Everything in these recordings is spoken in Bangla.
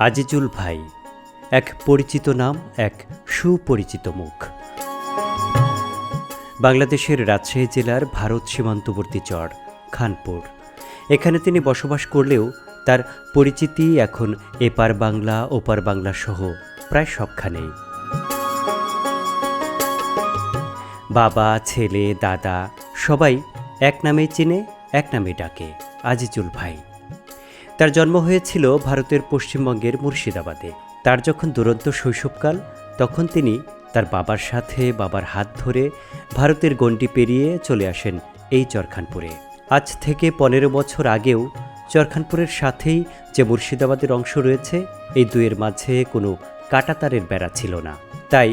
আজিজুল ভাই, এক পরিচিত নাম, এক সুপরিচিত মুখ। বাংলাদেশের রাজশাহী জেলার ভারত সীমান্তবর্তী চর খানপুর, এখানে তিনি বসবাস করলেও তার পরিচিতি এখন এপার বাংলা ওপার বাংলা সহ প্রায় সবখানেই। বাবা, ছেলে, দাদা সবাই এক নামেই চিনে, এক নামে ডাকে, আজিজুল ভাই। তার জন্ম হয়েছিল ভারতের পশ্চিমবঙ্গের মুর্শিদাবাদে। তার যখন দুরন্ত শৈশবকাল, তখন তিনি তার বাবার সাথে বাবার হাত ধরে ভারতের গণ্ডি পেরিয়ে চলে আসেন এই চরখানপুরে। আজ থেকে 15 বছর আগেও চরখানপুরের সাথেই যে মুর্শিদাবাদের অংশ রয়েছে, এই দুয়ের মাঝে কোনো কাঁটাতারের বেড়া ছিল না। তাই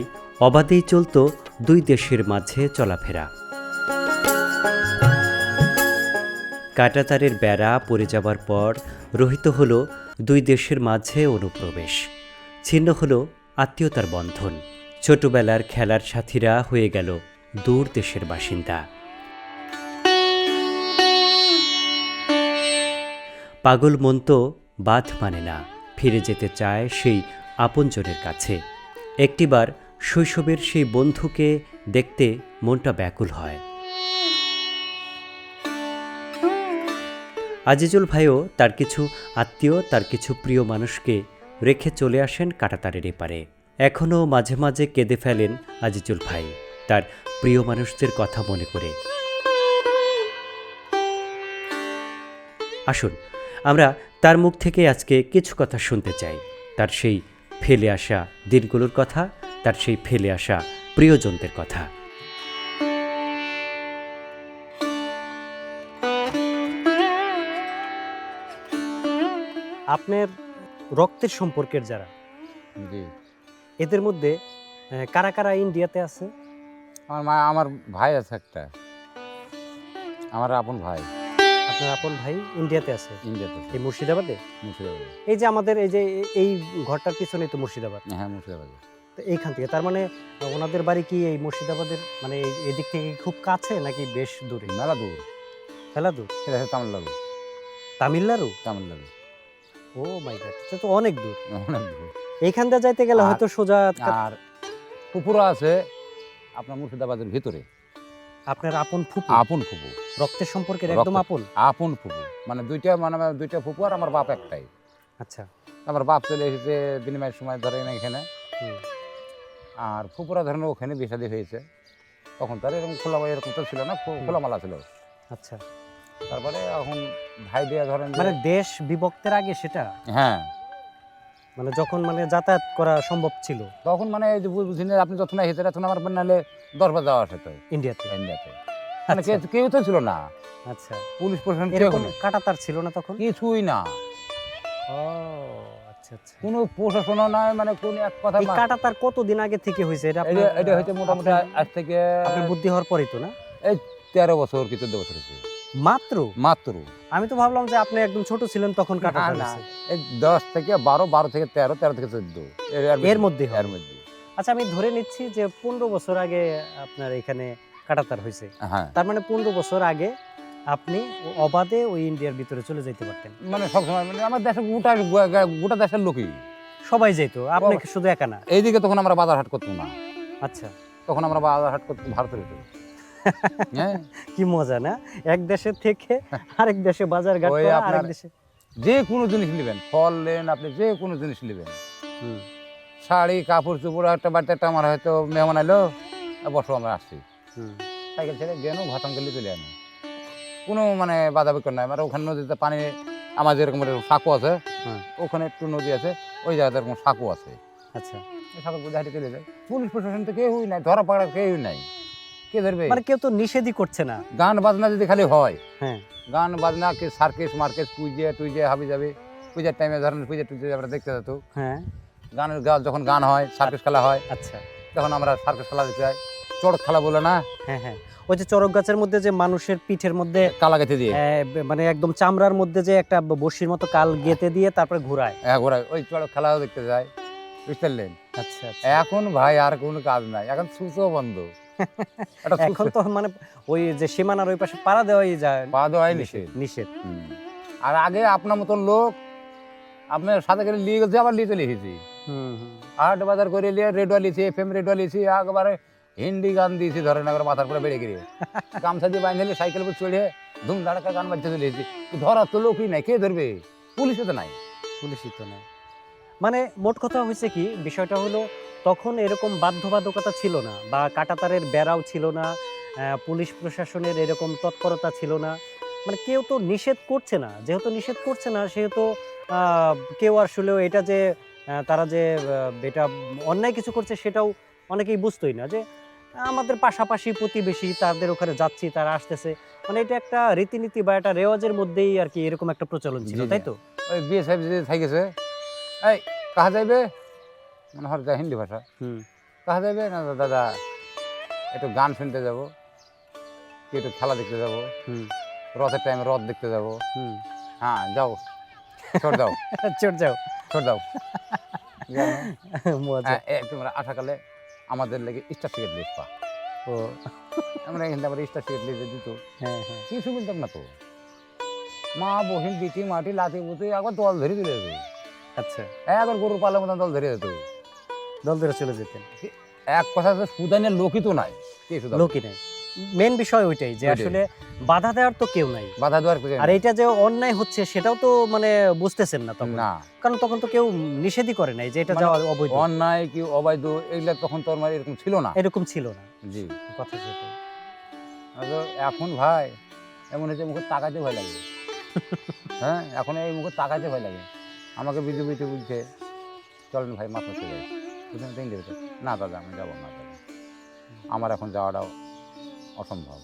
অবাধেই চলত দুই দেশের মাঝে চলাফেরা। কাঁটাতারের বেড়া পড়ে যাবার পর রহিত হল দুই দেশের মাঝে অনুপ্রবেশ, ছিন্ন হল আত্মীয়তার বন্ধন। ছোটবেলার খেলার সাথীরা হয়ে গেল দূর দেশের বাসিন্দা। পাগল মন তো বাঁধ মানে না, ফিরে যেতে চায় সেই আপনজনের কাছে। একটিবার শৈশবের সেই বন্ধুকে দেখতে মনটা ব্যাকুল হয়। আজিজুল ভাইও তার কিছু আত্মীয়, তার কিছু প্রিয় মানুষকে রেখে চলে আসেন কাঁটাতারের এপারে। এখনও মাঝে মাঝে কেঁদে ফেলেন আজিজুল ভাই তার প্রিয় মানুষদের কথা মনে করে। আসুন আমরা তার মুখ থেকে আজকে কিছু কথা শুনতে চাই, তার সেই ফেলে আসা দিনগুলোর কথা, তার সেই ফেলে আসা প্রিয়জনদের কথা। আপনার রক্তের সম্পর্কের যারা, জি, এদের মধ্যে কারা কারা ইন্ডিয়াতে আছে? আমার ভাই আছে একটা, আমার আপন ভাই। আপনার আপন ভাই ইন্ডিয়াতে আছে? ইন্ডিয়াতে, এই মুর্শিদাবাদে? মুর্শিদাবাদে। এই যে আমাদের এই ঘরটার পিছনে তো মুর্শিদাবাদ। হ্যাঁ, মুর্শিদাবাদে। তো এইখান থেকে তার মানে ওনাদের বাড়ি কি এই মুর্শিদাবাদের, মানে এদিক থেকে খুব কাছে নাকি বেশ দূরে? মেলা দূর, খেলা দূর। সেটা হচ্ছে তামিলনাড়ু। তামিলনাড়ু? তামিলনাড়ু, ও মাই গড, এটা তো অনেক দূর। অনেক দূর। এইখান দিয়ে যাইতে গেলে হয়তো সোজা। আর পুকুরও আছে আপনার মুর্শিদাবাদের ভিতরে। আপনার আপন ফুপু? আপন ফুপু, রক্তের সম্পর্কের একদম আপন? আপন ফুপু, মানে দুইটা ফুপু আর আমার বাপ একটাই। আচ্ছা। আমার বাপ চলে এসেছে বিনিময়ের সময় ধরেন এখানে, আর ফুপুরা ধরেন ওখানে বিয়ে-শাদী হয়েছে। তখন তার এরকম এরকম তো ছিল না, খোলামালা ছিল। আচ্ছা। তারপরে এখন ভাই দিয়া ধরেন মানে দেশ বিভক্তের আগে সেটা? হ্যাঁ, মানে যখন মানে যাতায়াত করা সম্ভব ছিল তখন মানে এই যে বুঝিনি আপনি যখন হেঁটে তখন আমার নাহলে 10 বার যাওয়া আসে ইন্ডিয়াতে। মানে কেউ তো ছিল না। আচ্ছা। পুলিশ প্রশাসন এরকম কাঁটাতার ছিল না তখন? কিছুই না। ও আচ্ছা আচ্ছা। কোনো প্রশাসনও নাই, মানে কোন এক কথা। এই কাঁটাতার কতদিন আগে থেকে হয়েছে এটা? এটা হয়তো মোটামুটি আজ থেকে আপনার বুদ্ধি হওয়ার পরই তো না? এই 13 বছর কি 14 বছর হয়েছে মাত্র? মাত্র। আমি তো ভাবলাম যে আপনি একদম ছোট ছিলেন তখন কাঁটাতার হয়েছে। এই 10 থেকে 12, 12 থেকে 13, 13 থেকে 14 এর মধ্যে। মধ্যে। আচ্ছা, আমি ধরে নিচ্ছি যে 15 বছর আগে আপনার এখানে কাঁটাতার হয়েছে। হ্যাঁ, তার মানে 15 বছর আগে আপনি অবাধে ওই ইন্ডিয়ার ভিতরে চলে যেতে পারতেন? মানে সবসময় মানে আমার দেশে গোটা দেশের লোকই সবাই যেত, আপনি শুধু একা না? এইদিকে তখন আমরা বাজার হাট করতাম না। আচ্ছা। তখন আমরা বাজার হাট করতাম ভারতের ভিতরে। হ্যাঁ, কি মজা না, এক দেশের থেকে আরেক দেশে বাজার ঘাট ওই করা, আপনার আরেক দেশে যে কোনো জিনিস নেবেন, ফল নেন, আপনি যে কোনো জিনিস নেবেন, শাড়ি কাপড় চোপড়, একটা বাড়িতে একটা আমার হয়তো মেহমান এলো, বসো আমরা আসছি, সাইকেল ছেড়ে গেল ভাতাম গেলে চলে আনো, কোনো মানে বাধা বিক্ষণ নাই। মানে ওখানে নদীতে পানি, আমার যেরকম সাঁকো আছে, ওখানে একটু নদী আছে, ওই জায়গাতে এরকম সাঁকো আছে। আচ্ছা। সাঁকো বুঝে হাঁটে চলে যায়। পুলিশ প্রশাসন তো কেউই নাই, ধরা পাকড়া কেউই নাই, কে ধরবে? মানে কেউ তো নিষেধই করছে না। গান বাজনা যদি খালি হয়, হ্যাঁ, গান বাজনা, কে সার্কেস মার্কেস, পুজে হাবি যাবে, পূজার টাইমে ধরেন পূজা টুজে আমরা দেখতে যেত। হ্যাঁ, গানের যখন গান হয়, সার্কেস খেলা হয়, আচ্ছা, তখন আমরা সার্কেস খেলা দেখতে যাই। চড়ক খেলা বলে না? হ্যাঁ হ্যাঁ। ওই যে চড়ক গাছের মধ্যে যে মানুষের পিঠের মধ্যে কালা গেঁথে দিয়ে, মানে একদম চামড়ার মধ্যে যে একটা বড়শির মতো কাল গেঁথে দিয়ে তারপরে ঘোরায়। হ্যাঁ ঘোরায়, ওই চড়ক খেলাও দেখতে যায়, বুঝতে পারলেন? আচ্ছা। এখন ভাই আর কোনো কাজ নাই, এখন সুচো বন্ধ। এখন তো মানে ওই যে সীমানার ওই পাশে পাড়া দেওয়াই যায়, পা দেওয়াই নিষেধ। নিষেধ। আর আগে আপনার মতন লোক আপনার সাথে করে নিয়ে গেছে, আবার নিয়ে চলে এসেছি। হাট বাজার করে নিয়ে রেডিও লিছি, FM রেডিও লিছি, একবারে হিন্দি গান দিয়েছি, ধরেন একবার মাথার করে বেড়ে গিয়ে গামছা দিয়ে বাঁধলে সাইকেল উপর চড়ে ধুম ধাড়াকা গান বাজতে চলে এসেছি। ধরার তো লোকই নাই, কে ধরবে? পুলিশও তো নাই। পুলিশই তো নাই। মানে মোট কথা হয়েছে কি, বিষয়টা হলো তখন এরকম বাধ্যবাধকতা ছিল না, বা কাঁটাতারের বেড়াও ছিল না, পুলিশ প্রশাসনের এরকম তৎপরতা ছিল না। মানে কেউ তো নিষেধ করছে না, যেহেতু নিষেধ করছে না সেহেতু কেউ আসলেও এটা যে তারা যে এটা অন্যায় কিছু করছে সেটাও অনেকেই বুঝতোই না, যে আমাদের পাশাপাশি প্রতিবেশী, তাদের ওখানে যাচ্ছি, তারা আসতেছে, মানে এটা একটা রীতিনীতি বা একটা রেওয়াজের মধ্যেই আর কি এরকম একটা প্রচলন ছিল, জি, জি। তাই তো? ওই বিয়ে সাহেব যে থাই গেছে, এই কাহা যাইবে, মানে হর যা হিন্দি ভাষা, কাহা যাইবে না দাদা একটু গান শুনতে যাব, কি একটু খেলা দেখতে যাব, রথের টাইমে রথ দেখতে যাব। হ্যাঁ যাও, ছোট দাও, চট যাও। ছোট দাও। মজা। তোমরা আশাকালে আমাদের লেগে স্টার সিগারেট লিস্ট পা, ও আমরা এখান থেকে আবার স্টার সিগারেট লিস্ট দিত, হ্যাঁ হ্যাঁ। কিছু বলতাম না তো। মা বহিন বিটি মাটি লাতি বুতি একবার দল ধরে দিলে যেত, আচ্ছা, একবার গরুর পালের মতন দল ধরে যেত। দল ধরে চলে যেতেন। এক কথা হচ্ছে সুদানের লোকই তো নাই, কে সুদান? লোকই নাই। মেন বিষয় ওইটাই যে ওইটাই। আসলে বাধা দেওয়ার তো কেউ নাই, বাধা দেওয়ার কেউ আর নেই। এটা যে অন্যায় হচ্ছে সেটাও তো মানে বুঝতেছেন না তখন, না, কারণ তখন তো কেউ নিষেধই করে নাই যে এটা মানে যাওয়া অবৈধ, অন্যায় কি অবৈধ এগুলা তখন তো আমার এরকম ছিল না। এরকম ছিল না। জি, কথা সেটাই। এখন ভাই এমন হচ্ছে মুখে তাকাইতে ভয় লাগে। হ্যাঁ, এখন এই মুখে তাকাইতে ভয় লাগে। আমাকে বিজেপিতে বলছে চলেন ভাই মাছ মারতে যাই, বুঝলেন তিন দেবে, না দাদা আমি যাবো না দাদা, আমার এখন যাওয়াটাও অসম্ভব।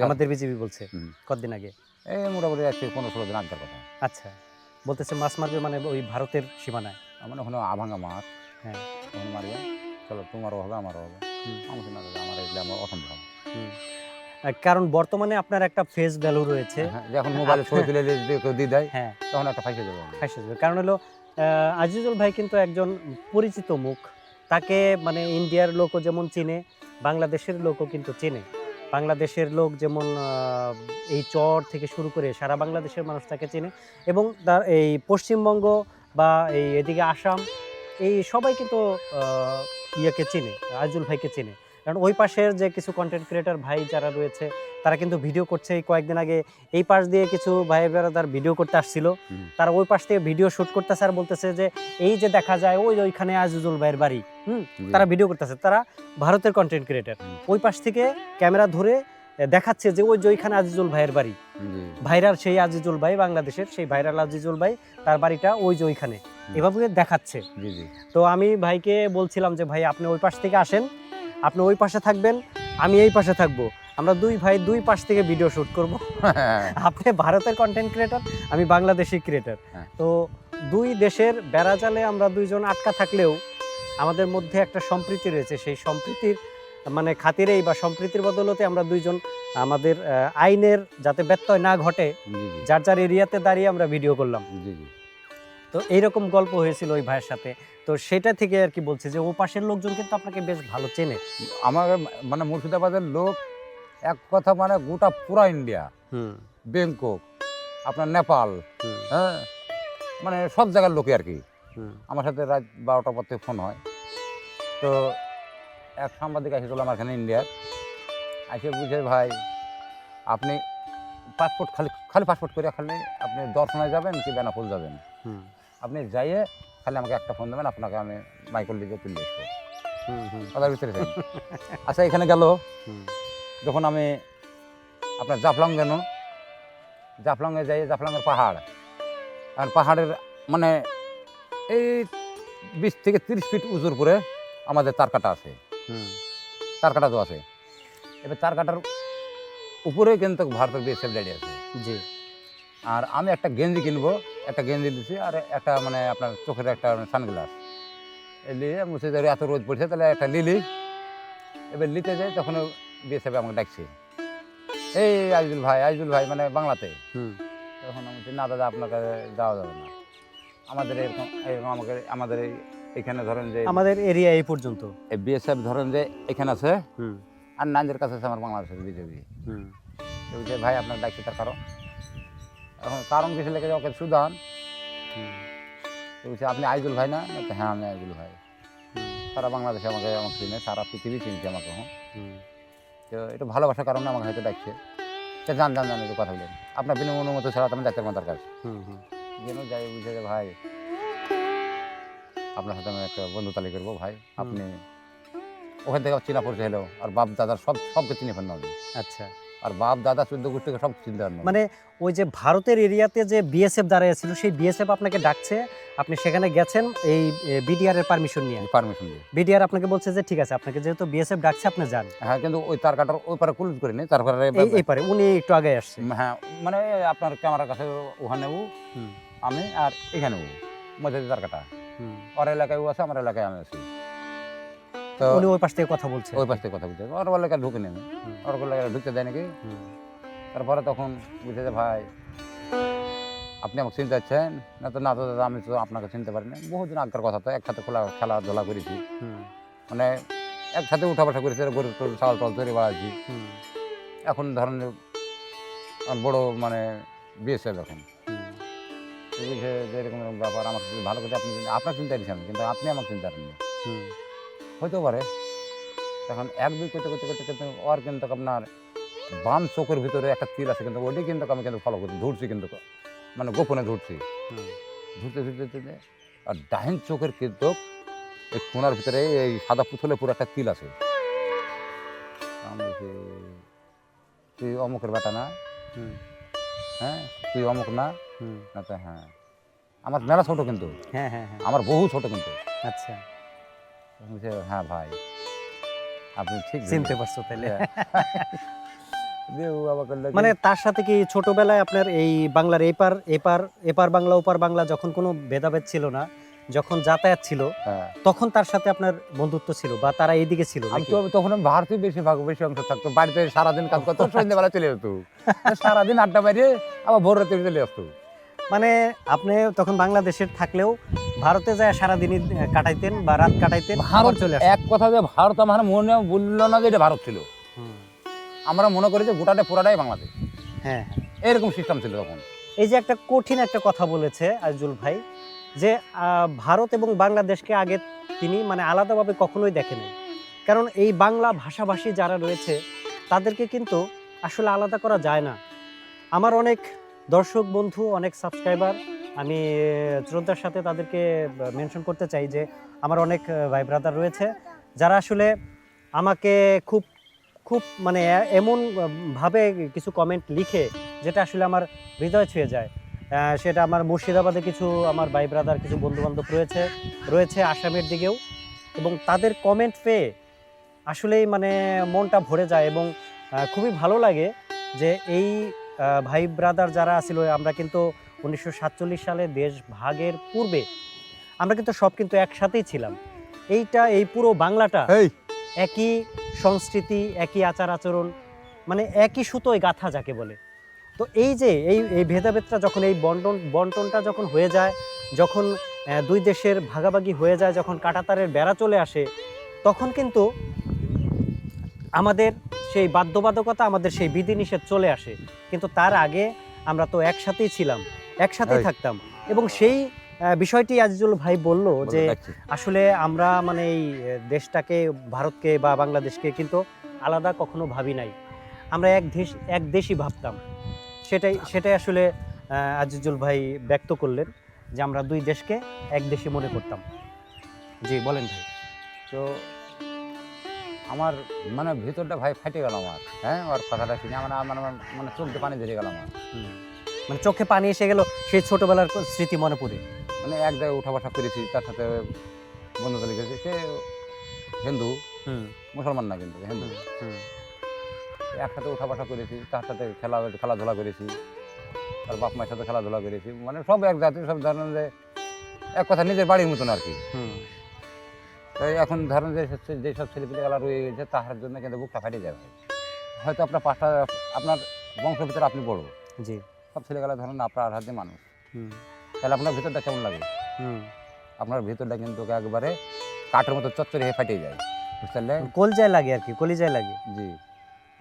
আমাদের বিজেপি বলছে হুম। কতদিন আগে? এই মোটামুটি 15-16 দিন আগের কথা। আচ্ছা, বলতেছে মাছ মারবে মানে ওই ভারতের সীমানায়। মানে ওখানে আভাঙ্গা মাছ, হ্যাঁ। ওখানে মারিয়া, চলো তোমারও হবে আমারও হবে। হুম। আমার না দাদা আমার এগুলো আমার অসম্ভব। কারণ বর্তমানে আপনার একটা ফেস ভ্যালু রয়েছে। হ্যাঁ, যখন মোবাইলে ছবি তুলে কেউ দিয়ে দেয়, হ্যাঁ, তখন একটা ফাইসে যাবো আমি। ফাঁসে যাবে। কারণ হলো আজিজুল ভাই কিন্তু একজন পরিচিত মুখ, তাকে মানে ইন্ডিয়ার লোকও যেমন চিনে, বাংলাদেশের লোকও কিন্তু চেনে। বাংলাদেশের লোক যেমন এই চর থেকে শুরু করে সারা বাংলাদেশের মানুষ তাকে চেনে, এবং তার এই পশ্চিমবঙ্গ বা এই এদিকে আসাম, এই সবাই কিন্তু ইয়েকে চেনে, আজিজুল ভাইকে চেনে। কারণ ওই পাশের যে কিছু কন্টেন্ট ক্রিয়েটর ভাই যারা রয়েছে তারা কিন্তু ভিডিও করছে। এই কয়েকদিন আগে এই পাশ দিয়ে কিছু ভাই বেড়াদার ভিডিও করতে আসছিল, তারা ওই পাশ থেকে ভিডিও শুট করতেছে আর বলতেছে যে এই যে দেখা যায় ওইখানে আজিজুল ভাইয়ের বাড়ি। তারা ভিডিও করতেছে, তারা ভারতের কন্টেন্ট ক্রিয়েটর, ওই পাশ থেকে ক্যামেরা ধরে দেখাচ্ছে যে ওই যে ওইখানে আজিজুল ভাইয়ের বাড়ি। ভাইরাল সেই আজিজুল ভাই, বাংলাদেশের সেই ভাইরাল আজিজুল ভাই, তার বাড়িটা ওই যে ওইখানে, এভাবে দেখাচ্ছে। তো আমি ভাইকে বলছিলাম যে ভাই আপনি ওই পাশ থেকে আসেন, আপনি ওই পাশে থাকবেন, আমি এই পাশে থাকবো, আমরা দুই ভাই দুই পাশ থেকে ভিডিও শুট করব। আপনি ভারতের কন্টেন্ট ক্রিয়েটর, আমি বাংলাদেশি ক্রিয়েটর। তো দুই দেশের বেড়াজালে আমরা দুইজন আটকা থাকলেও আমাদের মধ্যে একটা সম্প্রীতি রয়েছে, সেই সম্প্রীতির মানে খাতিরেই বা সম্প্রীতির বদলতে আমরা দুইজন আমাদের আইনের যাতে ব্যত্যয় না ঘটে, যার যার এরিয়াতে দাঁড়িয়ে আমরা ভিডিও করলাম। তো এইরকম গল্প হয়েছিল ওই ভাইয়ের সাথে। তো সেটা থেকে আর কি বলছি যে ও পাশের লোকজন কিন্তু আপনাকে বেশ ভালো চেনে। আমার মানে মুর্শিদাবাদের লোক এক কথা মানে গোটা পুরা ইন্ডিয়া, ব্যাংকক, আপনার নেপাল, হ্যাঁ মানে সব জায়গার লোকে আর কি আমার সাথে রাত 12টার পর থেকে ফোন হয়। তো এক সাংবাদিক এসে চলো আমার এখানে ইন্ডিয়ার, এসে বুঝে ভাই আপনি পাসপোর্ট খালি পাসপোর্ট করে খালি আপনি দর্শনে যাবেন কি বেনাপোল যাবেন, আপনি যাইয়ে খালি আমাকে একটা ফোন দেবেন, আপনাকে আমি মাইকল লিখে তুলে আসবো কথার ভিতরে। আচ্ছা এখানে গেল যখন আমি আপনার জাফলং গেল, জাফলংয়ে যাই, জাফলংয়ের পাহাড়, আর পাহাড়ের মানে এই 20 থেকে 30 ফিট উঁচুর করে আমাদের তারকাটা আছে, তারকাটা তো আছে। এবার তারকাটার উপরে কিন্তু ভারতের বিএসএফ দাঁড়িয়ে আছে। জি। আর আমি একটা গেঞ্জি কিনবো, একটা গেঞ্জি দিচ্ছি আর একটা মানে আপনার চোখের একটা সানগ্লাস নিয়ে মুছে ধরে, এত রোদ পড়ছে তাহলে একটা লিলি। এবার নিতে যাই তখন বিএসএফ আমাকে ডাকছে, এই আজিজুল ভাই মানে বাংলাতে। তখন আমি বলছি না দাদা আপনাকে যাওয়া যাবে না, আমাদের এরকম এরকম আমাদের এখানে ধরেন যে আমাদের এরিয়া এই পর্যন্ত এই বিএসএফ ধরেন যে এখানে আছে, আর নাঞ্জের কাছে আছে আমার বাংলাদেশের বিজেপি। বলছে ভাই আপনার ডাকছে তার কারণ, এখন কারণ কিছু লেগে ওকে সুদান, বলছে আপনি আইজুল ভাই না? আমি বলছি, হ্যাঁ আমি আইজুল ভাই। সারা বাংলাদেশে আমাকে চিনে, সারা পৃথিবী চিনছে আমাকে। হ্যাঁ, তো এটা ভালোবাসার কারণে আমাকে হয়তো ডাকছে। সে জান একটু কথা বলেন, আপনার বিনা অনুমতি ছাড়া তো আমি যাইতে পারবো না তার কাছে। যেন যাই বুঝে যে ভাই আপনার সাথে আমি একটা বন্ধু তালি করবো ভাই, আপনি ওখান থেকে চিনা পড়ছে হলো, আর বাপ দাদার সবকে চিনে ফেললাম আমি। আচ্ছা, আর বাপ দাদা 14 গোষ্ঠীকে সব চিনতে পারলাম। মানে ওই যে ভারতের এরিয়াতে যে বিএসএফ দাঁড়িয়েছিল, সেই বিএসএফ আপনাকে ডাকছে, আপনি সেখানে গেছেন এই বিডিআর এর পারমিশন নিয়ে। পারমিশন দিয়ে বিডিআর আপনাকে বলছে যে ঠিক আছে, আপনাকে যেহেতু বিএসএফ ডাকছে আপনি যান। হ্যাঁ, কিন্তু ওই তার কাটার ওই পারে ক্লোজ করিনি, তারপরে এই পারে উনি একটু আগে আসছে। হ্যাঁ, মানে আপনার ক্যামেরার কাছে ওখানে আমি, আর এখানে মধ্যে তার কাটা, ওর এলাকায় ও আছে, আমার এলাকায় আমি আছি। তো উনি ওই পাশ থেকে কথা বলছে, ওই পাশ থেকে কথা বলছে, ওর এলাকায় ঢুকে নেই, ওর এলাকায় ঢুকতে দেয় নাকি। তারপরে তখন বুঝে যে ভাই আপনি আমাকে চিনতে পারছেন না? তো না তো দাদা, আমি তো আপনাকে চিনতে পারি না। বহুদিন আগের কথা, তো একসাথে খেলাধুলা করেছি, মানে একসাথে উঠা বসা করেছি, গরু টরু চাল টাল তৈরি বেড়াচ্ছি। এখন ধরেন বড় মানে বিএসএফ এখন বুঝে যে এরকম ব্যাপার, আমাকে ভালো করে আপনি আপনার চিন্তা দিচ্ছেন, কিন্তু আপনি আমাকে চিন্তা করেন, হইতেও পারে। এখন এক দুই করতে করতে করতে করতে ওর কিন্তু আপনার বাম চোখের ভিতরে একটা তিল আছে, কিন্তু ওইটাই কিন্তু আমি কিন্তু ফলো করছি, ধরছি, কিন্তু মানে গোপনে ধরছি, ধরতে ধরতে ধরতে। আর ডাহিন চোখের কিন্তু এই কোনার ভিতরে এই সাদা পুতুলে পুরো একটা তিল আছে। আমি বলছি, তুই অমুকের বেটা না? হ্যাঁ, তুই অমুক না? না তো হ্যাঁ। আমার মেলা ছোট, কিন্তু হ্যাঁ হ্যাঁ হ্যাঁ, আমার বহু ছোট কিন্তু। আচ্ছা, হ্যাঁ ভাই, আপনি ঠিক চিনতে পারছো তাহলে। মানে মানে তার সাথে কি ছোটবেলায় আপনার এই বাংলার এপার বাংলা ওপার বাংলা যখন কোনো ভেদাভেদ ছিল না, যখন যাতায়াত ছিল, তখন তার সাথে আপনার বন্ধুত্ব ছিল, বা তারা এইদিকে ছিল? আমি তো তখন ভারতে বেশি অংশ থাকতো, বাড়িতে সারাদিন কাজ করতো, সন্ধ্যেবেলা চলে যেত, সারাদিন আড্ডা বাইরে, আবার ভোর রাতে চলে আসতো। মানে আপনি তখন বাংলাদেশের থাকলেও ভারতে যায় সারাদিনই কাটাইতেন বা রাত কাটাইতেন, ভারত চলে এক কথা যে ভারত আমার মনে বললো না যে এটা ভারত ছিল, আমরা মনে করি যে গোটাটা পুরাটাই বাংলাদেশ। হ্যাঁ, এরকম সিস্টেম ছিল তখন। এই যে একটা কঠিন একটা কথা বলেছে আজিজুল ভাই, যে ভারত এবং বাংলাদেশকে আগে তিনি মানে আলাদাভাবে কখনোই দেখেনি, কারণ এই বাংলা ভাষাভাষী যারা রয়েছে তাদেরকে কিন্তু আসলে আলাদা করা যায় না। আমার অনেক দর্শক বন্ধু, অনেক সাবস্ক্রাইবার, আমি শ্রদ্ধার সাথে তাদেরকে মেনশন করতে চাই যে আমার অনেক ভাই ব্রাদার রয়েছে যারা আসলে আমাকে খুব খুব মানে এমন ভাবে কিছু কমেন্ট লিখে যেটা আসলে আমার হৃদয় ছুঁয়ে যায়। সেটা আমার মুর্শিদাবাদে কিছু আমার ভাই ব্রাদার, কিছু বন্ধুবান্ধব রয়েছে আসামের দিকেও, এবং তাদের কমেন্ট পেয়ে আসলেই মানে মনটা ভরে যায়, এবং খুবই ভালো লাগে যে এই ভাই ব্রাদার যারা ছিল, আমরা কিন্তু 1947 সালে দেশ ভাগের পূর্বে আমরা কিন্তু সব কিন্তু একসাথেই ছিলাম। এই পুরো বাংলাটা একই সংস্কৃতি, একই আচার আচরণ, মানে একই সুতোয় গাঁথা যাকে বলে। তো এই যে এই ভেদাভেদটা যখন, এই বন্টনটা যখন হয়ে যায়, যখন দুই দেশের ভাগাভাগি হয়ে যায়, যখন কাঁটাতারের বেড়া চলে আসে, তখন কিন্তু আমাদের সেই বাধ্যবাধকতা, আমাদের সেই বিধিনিষেধ চলে আসে। কিন্তু তার আগে আমরা তো একসাথেই ছিলাম, একসাথেই থাকতাম, এবং সেই বিষয়টি আজিজুল ভাই বলল যে আসলে আমরা মানে এই দেশটাকে, ভারতকে বা বাংলাদেশকে কিন্তু আলাদা কখনো ভাবি নাই, আমরা এক দেশই ভাবতাম। সেটাই আসলে আজিজুল ভাই ব্যক্ত করলেন যে আমরা দুই দেশকে এক দেশই মনে করতাম। জি বলেন ভাই। তো আমার মানে ভিতরটা ভাই ফাটে গেল আমার, হ্যাঁ, ওর কথাটা শুনে আমার মানে চোখ দিয়ে পানি ধরে গেল আমার, মানে চোখে পানি এসে গেল, সেই ছোটবেলার স্মৃতি মনে পড়ে। মানে এক জায়গায় উঠা বসা করেছি, তার সাথে বন্ধু তালি করেছি, সে হিন্দু, মুসলমান না কিন্তু হিন্দু, একসাথে উঠা বসা করেছি, তার সাথে খেলাধুলা করেছি, তার বাপ মায়ের সাথে খেলাধুলা করেছি, মানে সব এক জাতির, সব ধরনের যে এক কথা নিজের বাড়ির মতন আর কি। তাই এখন ধরেন যেসব ছেলেপিলেগুলা রয়ে গেছে, তাহার জন্য কিন্তু বুকটা ফাটে যাবে। হয়তো আপনার আপনার বংশের ভিতরে আপনি বড়, জি, সব ছেলেগুলা ধরেন আপনার হাতে মানুষ, তাহলে আপনার ভিতরটা কেমন লাগে? আপনার ভিতরটা কিন্তু একবারে কাঠের মতো চচ্চড়ি হয়ে ফাটে যায়, বুঝতে পারলেন? কলজায় লাগে আর কি, কলিজায় লাগে। জি,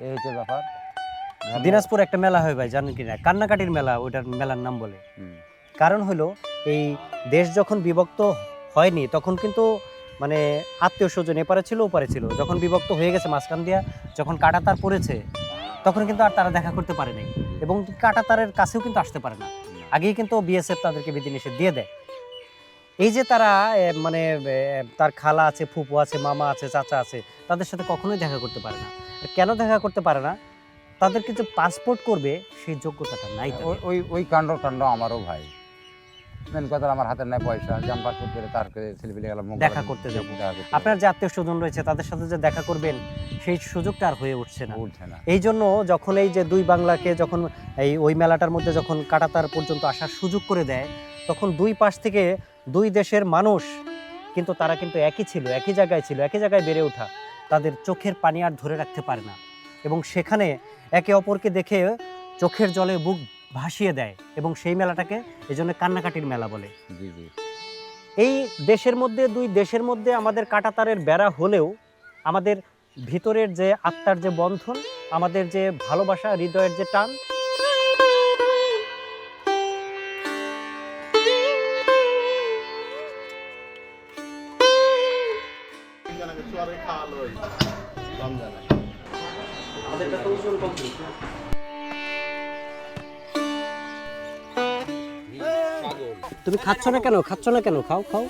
এই হচ্ছে ব্যাপার। দিনাজপুর একটা মেলা হয় ভাই, জানেন কি না? কান্নাকাটির মেলা, ওইটার মেলার নাম বলে। কারণ হলো এই দেশ যখন বিভক্ত হয়নি তখন কিন্তু মানে আত্মীয় স্বজন এপারে ছিল ওপারে ছিল, যখন বিভক্ত হয়ে গেছে মাঝখান দিয়া যখন কাঁটাতার পড়েছে তখন কিন্তু আর তারা দেখা করতে পারে নাই এবং কাঁটাতারের কাছেও কিন্তু আসতে পারে না। আগেই কিন্তু বিএসএফ তাদেরকে বিধিনিষেধ দিয়ে দেয়। এই যে তারা মানে তার খালা আছে, ফুপু আছে, মামা আছে, চাচা আছে, তাদের সাথে কখনোই দেখা করতে পারে না। আর কেন দেখা করতে পারে না? তাদের কিছু পাসপোর্ট করবে সেই যোগ্যতাটা নাই তাদের। ওই কাণ্ড আমারও ভাই। মেন কথা আমার হাতে নাই পয়সা, জাম পাসপোর্ট করে তার ছেলেপিলে গেলাম দেখা করতে যাবো। আপনার যে আত্মীয় স্বজন রয়েছে তাদের সাথে যে দেখা করবেন সেই সুযোগটা আর হয়ে উঠছে না। এই জন্য যখন এই যে দুই বাংলাকে যখন ওই মেলাটার মধ্যে যখন কাঁটাতার পর্যন্ত আসার সুযোগ করে দেয়, তখন দুই পাশ থেকে দুই দেশের মানুষ কিন্তু তারা কিন্তু একই ছিল, একই জায়গায় ছিল, একই জায়গায় বেড়ে ওঠা, তাদের চোখের পানি আর ধরে রাখতে পারে না এবং সেখানে একে অপরকে দেখে চোখের জলে বুক ভাসিয়ে দেয় এবং সেই মেলাটাকে এই জন্য কান্নাকাটির মেলা বলে। এই দেশের মধ্যে দুই দেশের মধ্যে আমাদের কাঁটাতারের বেড়া হলেও আমাদের ভিতরের যে আত্মার যে বন্ধন, আমাদের যে ভালোবাসা, হৃদয়ের যে টান, তুমি খাচ্ছ না কেন? খাচ্ছ না কেন? খাও খাও।